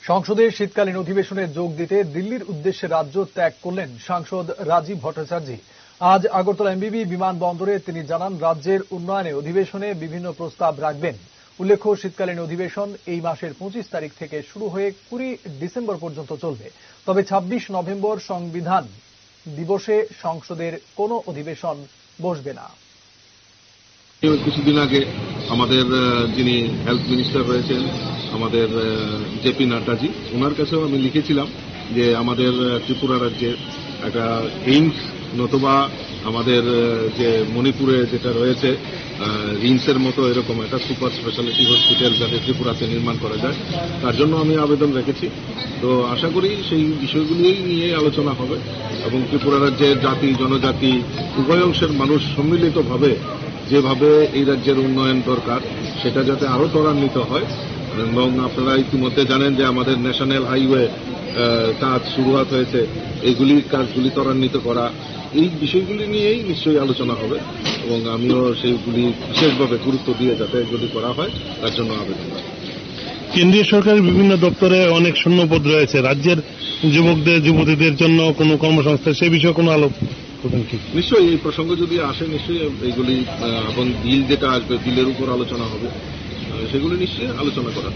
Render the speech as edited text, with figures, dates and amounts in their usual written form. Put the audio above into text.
সংসদের শীতকালীন অধিবেশনে যোগ দিতে দিল্লির উদ্দেশ্যে রাজ্য ত্যাগ করলেন সাংসদ রাজীব ভট্টাচার্য। আজ আগরতলা এমবিবি বিমানবন্দরে তিনি জানান, রাজ্যের উন্নয়নে অধিবেশনে বিভিন্ন প্রস্তাব রাখবেন। উল্লেখ্য, শীতকালীন অধিবেশন এই মাসের 25 তারিখ থেকে শুরু হয়ে 20 ডিসেম্বর পর্যন্ত চলবে। তবে 26 নভেম্বর সংবিধান দিবসে সংসদের কোনো অধিবেশন বসবে না। কিছুদিন আগে আমাদের যিনি হেলথ মিনিস্টার রয়েছেন, আমাদের জেপি নাড্ডাজি, ওনার কাছেও আমি লিখেছিলাম যে আমাদের ত্রিপুরা রাজ্যের একটা এইমস নতুবা আমাদের যে মণিপুরে যেটা রয়েছে রিমসের মতো এরকম একটা সুপার স্পেশালিটি হসপিটাল যাতে ত্রিপুরাতে নির্মাণ করা যায়, তার জন্য আমি আবেদন রেখেছি। তো আশা করি সেই বিষয়গুলি নিয়ে আলোচনা হবে এবং ত্রিপুরা রাজ্যের জাতি জনজাতি উভয় অংশের মানুষ সম্মিলিতভাবে যেভাবে এই রাজ্যের উন্নয়ন দরকার সেটা যাতে আরো ত্বরান্বিত হয়। এবং আপনারা ইতিমধ্যে জানেন যে আমাদের ন্যাশনাল হাইওয়ে কাজ শুরুয়াত হয়েছে, এইগুলি কাজগুলি ত্বরান্বিত করা, এই বিষয়গুলি নিয়েই নিশ্চয়ই আলোচনা হবে এবং আমিও সেইগুলি বিশেষভাবে গুরুত্ব দিয়ে যাতে এগুলি করা হয় তার জন্য আবেদন। কেন্দ্রীয় সরকারের বিভিন্ন দপ্তরে অনেক শূন্যপদ রয়েছে, রাজ্যের যুবকদের যুবতীদের জন্য কোনো কর্মসংস্থান সে বিষয়ে কোনো আলোক নিশ্চয়ই এই প্রসঙ্গ যদি আসে নিশ্চয়ই এইগুলি এবং বিল যেটা আসবে বিলের উপর আলোচনা হবে, সেগুলি নিশ্চয়ই আলোচনা করা।